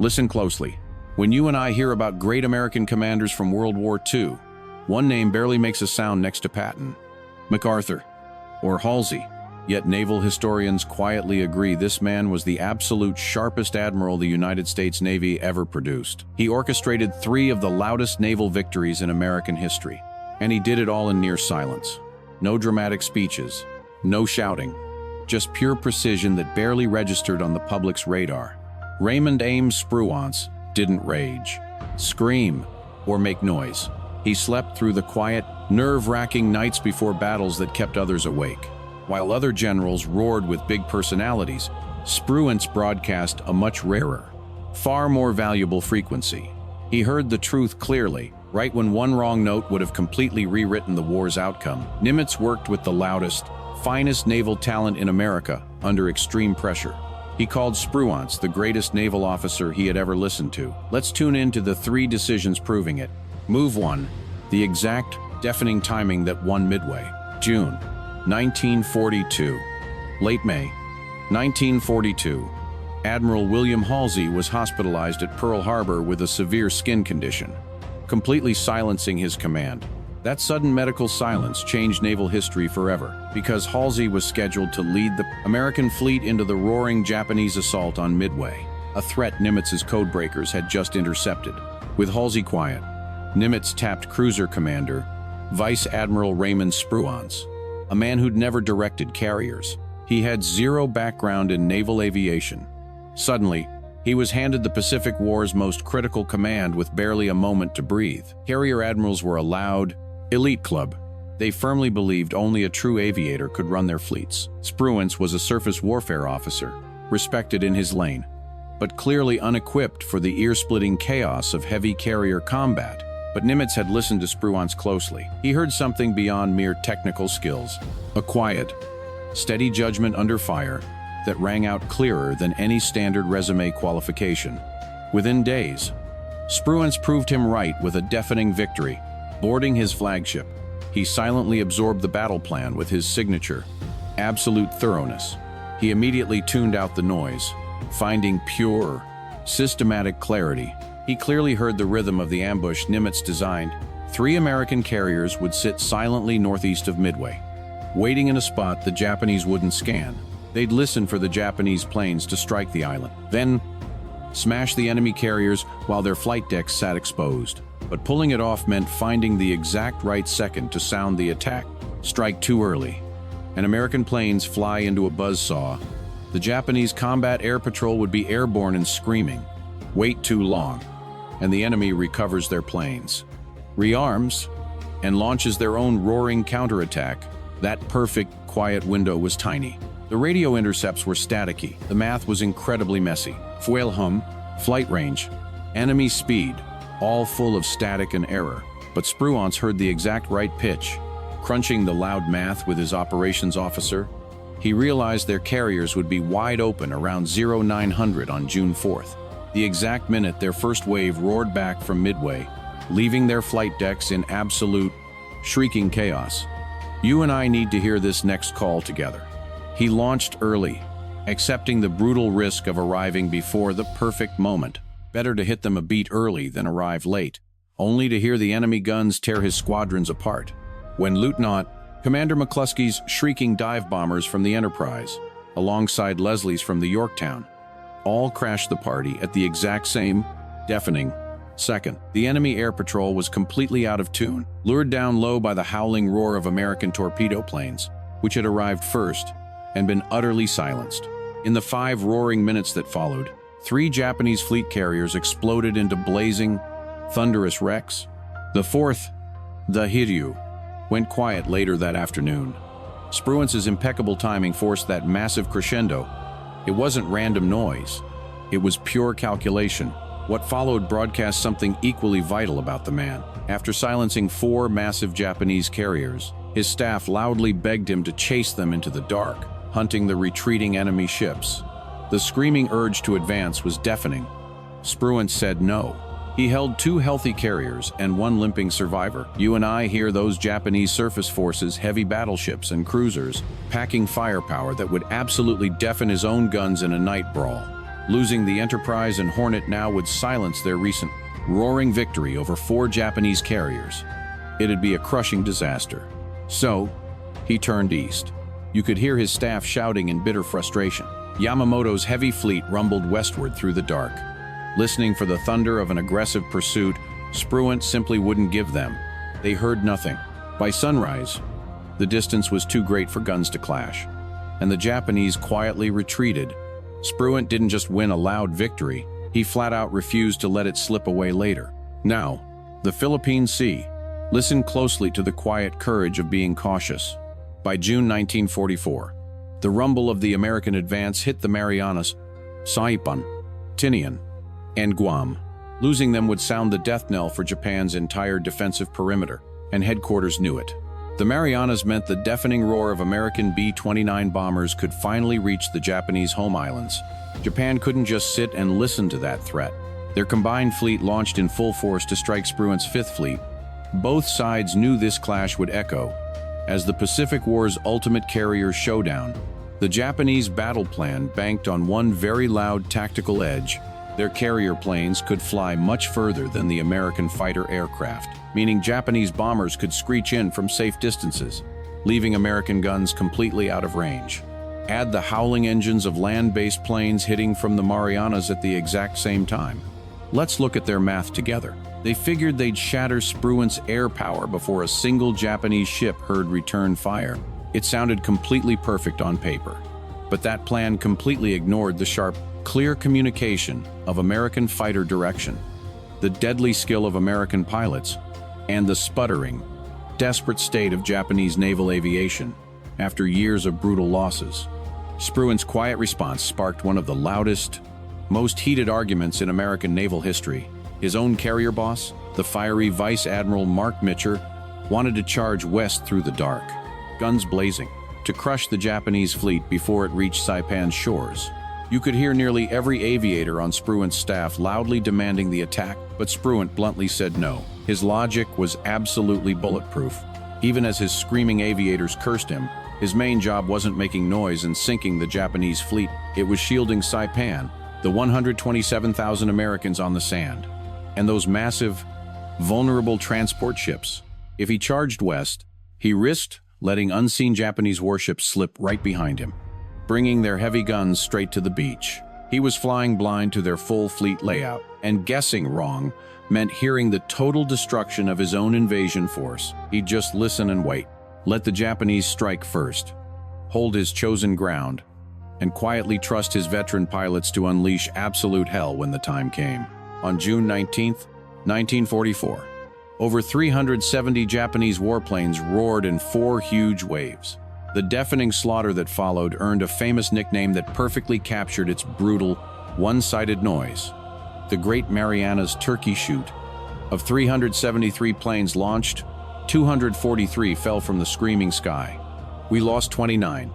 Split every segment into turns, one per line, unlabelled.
Listen closely. When you and I hear about great American commanders from World War II, one name barely makes a sound next to Patton: MacArthur or Halsey. Yet naval historians quietly agree this man was the absolute sharpest admiral the United States Navy ever produced. He orchestrated 3 of the loudest naval victories in American history, and he did it all in near silence. No dramatic speeches, no shouting, just pure precision that barely registered on the public's radar. Raymond A. Spruance didn't rage, scream, or make noise. He slept through the quiet, nerve-wracking nights before battles that kept others awake. While other generals roared with big personalities, Spruance broadcast a much rarer, far more valuable frequency. He heard the truth clearly, right when one wrong note would have completely rewritten the war's outcome. Nimitz worked with the loudest, finest naval talent in America under extreme pressure. He called Spruance the greatest naval officer he had ever listened to. Let's tune in to the 3 decisions proving it. Move 1. The exact, deafening timing that won Midway. June 1942. Late May 1942. Admiral William Halsey was hospitalized at Pearl Harbor with a severe skin condition, completely silencing his command. That sudden medical silence changed naval history forever, because Halsey was scheduled to lead the American fleet into the roaring Japanese assault on Midway, a threat Nimitz's codebreakers had just intercepted. With Halsey quiet, Nimitz tapped cruiser commander, Vice Admiral Raymond Spruance, a man who'd never directed carriers. He had zero background in naval aviation. Suddenly, he was handed the Pacific War's most critical command with barely a moment to breathe. Carrier admirals were a loud, elite club. They firmly believed only a true aviator could run their fleets. Spruance was a surface warfare officer, respected in his lane, but clearly unequipped for the ear-splitting chaos of heavy carrier combat. But Nimitz had listened to Spruance closely. He heard something beyond mere technical skills. A quiet, steady judgment under fire that rang out clearer than any standard resume qualification. Within days, Spruance proved him right with a deafening victory. Boarding his flagship, he silently absorbed the battle plan with his signature, absolute thoroughness. He immediately tuned out the noise, finding pure, systematic clarity. He clearly heard the rhythm of the ambush Nimitz designed. 3 American carriers would sit silently northeast of Midway, waiting in a spot the Japanese wouldn't scan. They'd listen for the Japanese planes to strike the island, then smash the enemy carriers while their flight decks sat exposed. But pulling it off meant finding the exact right second to sound the attack. Strike too early, and American planes fly into a buzzsaw. The Japanese combat air patrol would be airborne and screaming. Wait too long, and the enemy recovers their planes, rearms, and launches their own roaring counterattack. That perfect, quiet window was tiny. The radio intercepts were staticky. The math was incredibly messy. Fuel hum, flight range, enemy speed, all full of static and error. But Spruance heard the exact right pitch. Crunching the loud math with his operations officer, he realized their carriers would be wide open around 0900 on June 4th. The exact minute their first wave roared back from Midway, leaving their flight decks in absolute, shrieking chaos. You and I need to hear this next call together. He launched early, accepting the brutal risk of arriving before the perfect moment. Better to hit them a beat early than arrive late, only to hear the enemy guns tear his squadrons apart. When Lieutenant Commander McCluskey's shrieking dive bombers from the Enterprise, alongside Leslie's from the Yorktown, all crashed the party at the exact same, deafening second. The enemy air patrol was completely out of tune, lured down low by the howling roar of American torpedo planes, which had arrived first and been utterly silenced. In the 5 roaring minutes that followed, 3 Japanese fleet carriers exploded into blazing, thunderous wrecks. The 4th, the Hiryu, went quiet later that afternoon. Spruance's impeccable timing forced that massive crescendo. It wasn't random noise. It was pure calculation. What followed broadcast something equally vital about the man. After silencing 4 massive Japanese carriers, his staff loudly begged him to chase them into the dark, hunting the retreating enemy ships. The screaming urge to advance was deafening. Spruance said no. He held 2 healthy carriers and 1 limping survivor. You and I hear those Japanese surface forces, heavy battleships and cruisers, packing firepower that would absolutely deafen his own guns in a night brawl. Losing the Enterprise and Hornet now would silence their recent roaring victory over 4 Japanese carriers. It'd be a crushing disaster. So, he turned east. You could hear his staff shouting in bitter frustration. Yamamoto's heavy fleet rumbled westward through the dark. Listening for the thunder of an aggressive pursuit, Spruance simply wouldn't give them. They heard nothing. By sunrise, the distance was too great for guns to clash, and the Japanese quietly retreated. Spruance didn't just win a loud victory, he flat out refused to let it slip away later. Now, the Philippine Sea. Listen closely to the quiet courage of being cautious. By June 1944, the rumble of the American advance hit the Marianas, Saipan, Tinian, and Guam. Losing them would sound the death knell for Japan's entire defensive perimeter, and headquarters knew it. The Marianas meant the deafening roar of American B-29 bombers could finally reach the Japanese home islands. Japan couldn't just sit and listen to that threat. Their combined fleet launched in full force to strike Spruance's Fifth Fleet. Both sides knew this clash would echo as the Pacific War's ultimate carrier showdown. The Japanese battle plan banked on one very loud tactical edge. Their carrier planes could fly much further than the American fighter aircraft, meaning Japanese bombers could screech in from safe distances, leaving American guns completely out of range. Add the howling engines of land-based planes hitting from the Marianas at the exact same time. Let's look at their math together. They figured they'd shatter Spruance's air power before a single Japanese ship heard return fire. It sounded completely perfect on paper, but that plan completely ignored the sharp, clear communication of American fighter direction, the deadly skill of American pilots, and the sputtering, desperate state of Japanese naval aviation after years of brutal losses. Spruance's quiet response sparked one of the loudest, most heated arguments in American naval history. His own carrier boss, the fiery Vice Admiral Mark Mitcher, wanted to charge west through the dark, guns blazing, to crush the Japanese fleet before it reached Saipan's shores. You could hear nearly every aviator on Spruance's staff loudly demanding the attack, but Spruance bluntly said no. His logic was absolutely bulletproof. Even as his screaming aviators cursed him, his main job wasn't making noise and sinking the Japanese fleet. It was shielding Saipan, the 127,000 Americans on the sand, and those massive, vulnerable transport ships. If he charged west, he risked letting unseen Japanese warships slip right behind him, bringing their heavy guns straight to the beach. He was flying blind to their full fleet layout, and guessing wrong meant hearing the total destruction of his own invasion force. He'd just listen and wait, let the Japanese strike first, hold his chosen ground, and quietly trust his veteran pilots to unleash absolute hell when the time came. On June 19, 1944, over 370 Japanese warplanes roared in 4 huge waves. The deafening slaughter that followed earned a famous nickname that perfectly captured its brutal, one-sided noise: the Great Marianas Turkey Shoot. Of 373 planes launched, 243 fell from the screaming sky. We lost 29.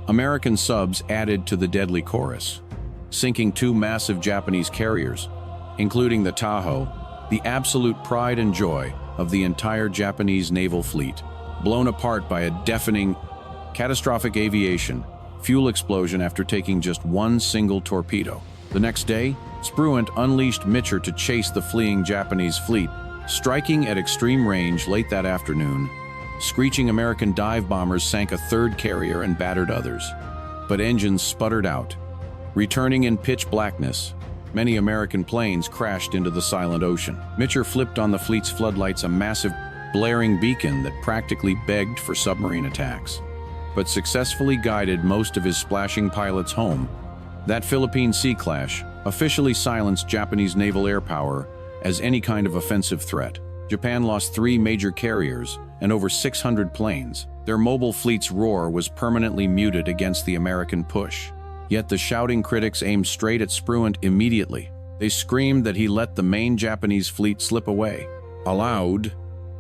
American subs added to the deadly chorus, sinking 2 massive Japanese carriers, including the Tahoe, the absolute pride and joy of the entire Japanese naval fleet, blown apart by a deafening, catastrophic aviation fuel explosion after taking just one single torpedo. The next day, Spruance unleashed Mitcher to chase the fleeing Japanese fleet, striking at extreme range late that afternoon. Screeching American dive bombers sank a 3rd carrier and battered others, but engines sputtered out. Returning in pitch blackness, many American planes crashed into the silent ocean. Mitcher flipped on the fleet's floodlights a massive, blaring beacon that practically begged for submarine attacks, but successfully guided most of his splashing pilots home. That Philippine Sea clash officially silenced Japanese naval air power as any kind of offensive threat. Japan lost 3 major carriers and over 600 planes. Their mobile fleet's roar was permanently muted against the American push. Yet the shouting critics aimed straight at Spruance immediately. They screamed that he let the main Japanese fleet slip away. A loud,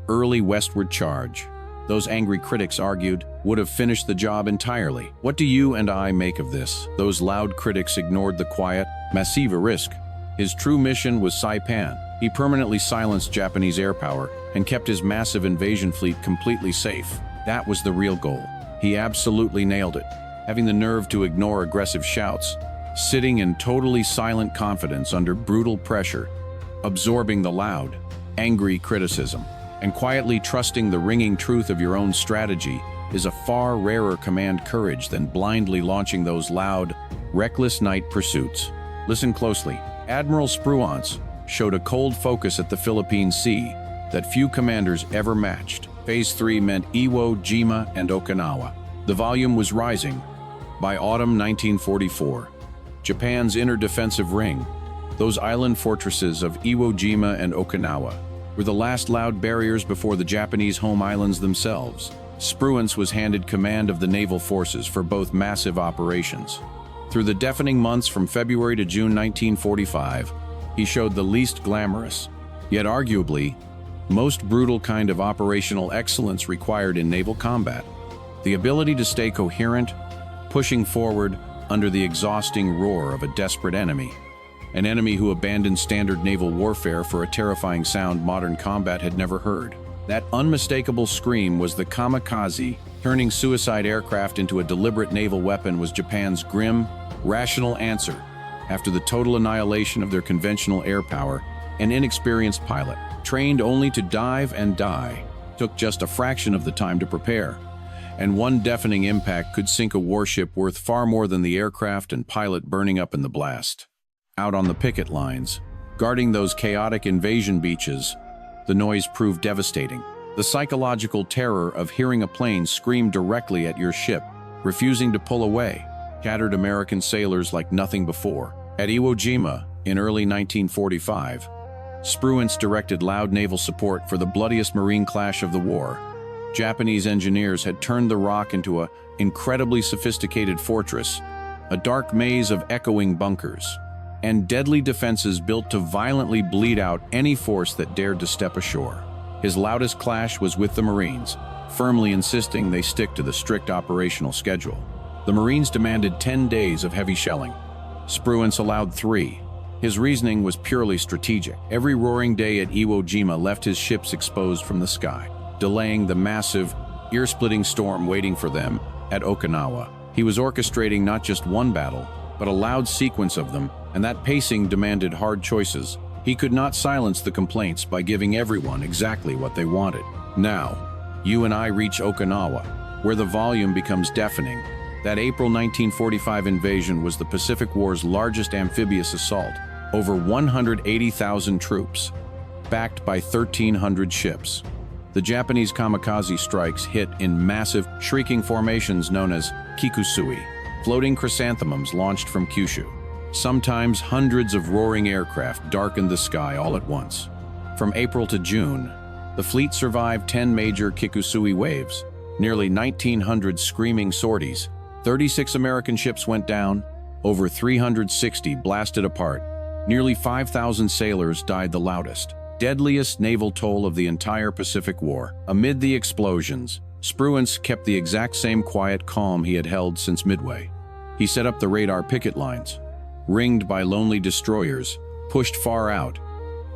early westward charge, those angry critics argued, would have finished the job entirely. What do you and I make of this? Those loud critics ignored the quiet, massive risk. His true mission was Saipan. He permanently silenced Japanese air power and kept his massive invasion fleet completely safe. That was the real goal. He absolutely nailed it. Having the nerve to ignore aggressive shouts, sitting in totally silent confidence under brutal pressure, absorbing the loud, angry criticism, and quietly trusting the ringing truth of your own strategy is a far rarer command courage than blindly launching those loud, reckless night pursuits. Listen closely. Admiral Spruance showed a cold focus at the Philippine Sea that few commanders ever matched. Phase 3 meant Iwo Jima and Okinawa. The volume was rising. By autumn 1944, Japan's inner defensive ring, those island fortresses of Iwo Jima and Okinawa, were the last loud barriers before the Japanese home islands themselves. Spruance was handed command of the naval forces for both massive operations. Through the deafening months from February to June 1945, he showed the least glamorous, yet arguably, most brutal kind of operational excellence required in naval combat: the ability to stay coherent, pushing forward under the exhausting roar of a desperate enemy. An enemy who abandoned standard naval warfare for a terrifying sound modern combat had never heard. That unmistakable scream was the kamikaze. Turning suicide aircraft into a deliberate naval weapon was Japan's grim, rational answer. After the total annihilation of their conventional air power, an inexperienced pilot, trained only to dive and die, took just a fraction of the time to prepare. And one deafening impact could sink a warship worth far more than the aircraft and pilot burning up in the blast. Out on the picket lines, guarding those chaotic invasion beaches, the noise proved devastating. The psychological terror of hearing a plane scream directly at your ship, refusing to pull away, shattered American sailors like nothing before. At Iwo Jima, in early 1945, Spruance directed loud naval support for the bloodiest marine clash of the war. Japanese engineers had turned the rock into an incredibly sophisticated fortress, a dark maze of echoing bunkers, and deadly defenses built to violently bleed out any force that dared to step ashore. His loudest clash was with the Marines, firmly insisting they stick to the strict operational schedule. The Marines demanded 10 days of heavy shelling. Spruance allowed 3. His reasoning was purely strategic. Every roaring day at Iwo Jima left his ships exposed from the sky, delaying the massive, ear-splitting storm waiting for them at Okinawa. He was orchestrating not just one battle, but a loud sequence of them, and that pacing demanded hard choices. He could not silence the complaints by giving everyone exactly what they wanted. Now, you and I reach Okinawa, where the volume becomes deafening. That April 1945 invasion was the Pacific War's largest amphibious assault. Over 180,000 troops, backed by 1,300 ships. The Japanese kamikaze strikes hit in massive, shrieking formations known as kikusui, floating chrysanthemums launched from Kyushu. Sometimes hundreds of roaring aircraft darkened the sky all at once. From April to June, the fleet survived 10 major kikusui waves, nearly 1,900 screaming sorties. 36 American ships went down, over 360 blasted apart. Nearly 5,000 sailors died the loudest, deadliest naval toll of the entire Pacific War. Amid the explosions, Spruance kept the exact same quiet calm he had held since Midway. He set up the radar picket lines, ringed by lonely destroyers, pushed far out.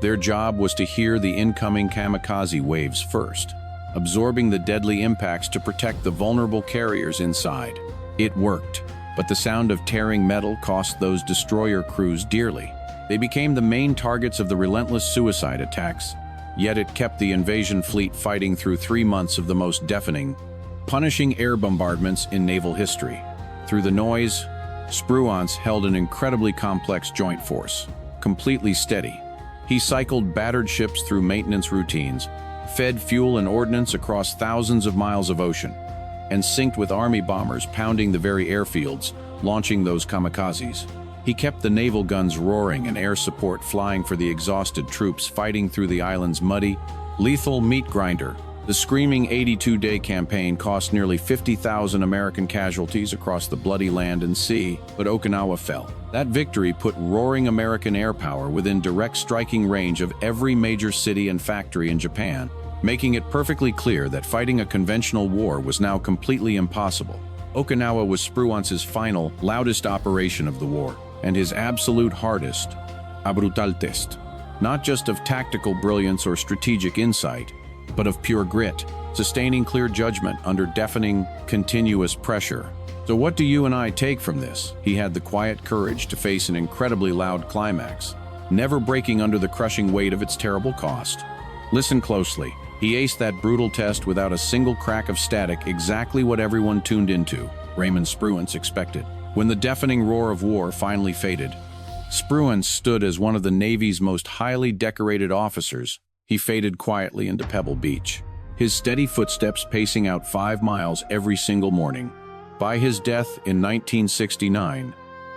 Their job was to hear the incoming kamikaze waves first, absorbing the deadly impacts to protect the vulnerable carriers inside. It worked, but the sound of tearing metal cost those destroyer crews dearly. They became the main targets of the relentless suicide attacks, yet it kept the invasion fleet fighting through 3 months of the most deafening, punishing air bombardments in naval history. Through the noise, Spruance held an incredibly complex joint force, completely steady. He cycled battered ships through maintenance routines, fed fuel and ordnance across thousands of miles of ocean, and synced with army bombers pounding the very airfields, launching those kamikazes. He kept the naval guns roaring and air support flying for the exhausted troops fighting through the island's muddy, lethal meat grinder. The screaming 82-day campaign cost nearly 50,000 American casualties across the bloody land and sea, but Okinawa fell. That victory put roaring American air power within direct striking range of every major city and factory in Japan, making it perfectly clear that fighting a conventional war was now completely impossible. Okinawa was Spruance's final, loudest operation of the war, and his absolute hardest, a brutal test, not just of tactical brilliance or strategic insight, but of pure grit, sustaining clear judgment under deafening, continuous pressure. So what do you and I take from this? He had the quiet courage to face an incredibly loud climax, never breaking under the crushing weight of its terrible cost. Listen closely. He aced that brutal test without a single crack of static, exactly what everyone tuned into, Raymond Spruance expected. When the deafening roar of war finally faded, Spruance stood as one of the Navy's most highly decorated officers. He faded quietly into Pebble Beach, his steady footsteps pacing out 5 miles every single morning. By his death in 1969,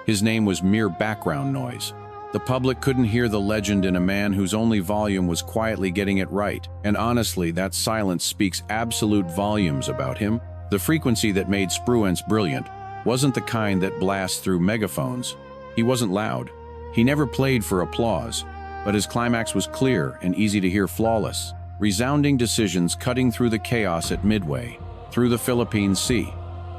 his name was mere background noise. The public couldn't hear the legend in a man whose only volume was quietly getting it right. And honestly, that silence speaks absolute volumes about him. The frequency that made Spruance brilliant wasn't the kind that blasts through megaphones. He wasn't loud. He never played for applause, but his climax was clear and easy to hear, flawless. Resounding decisions cutting through the chaos at Midway, through the Philippine Sea,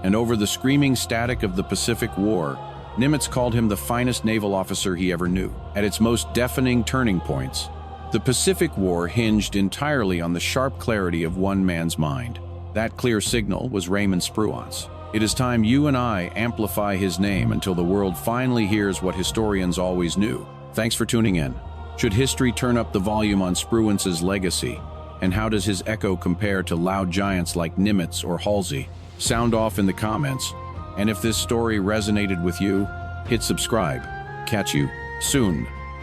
and over the screaming static of the Pacific War. Nimitz called him the finest naval officer he ever knew. At its most deafening turning points, the Pacific War hinged entirely on the sharp clarity of one man's mind. That clear signal was Raymond Spruance. It is time you and I amplify his name until the world finally hears what historians always knew. Thanks for tuning in. Should history turn up the volume on Spruance's legacy? And how does his echo compare to loud giants like Nimitz or Halsey? Sound off in the comments. And if this story resonated with you, hit subscribe. Catch you soon.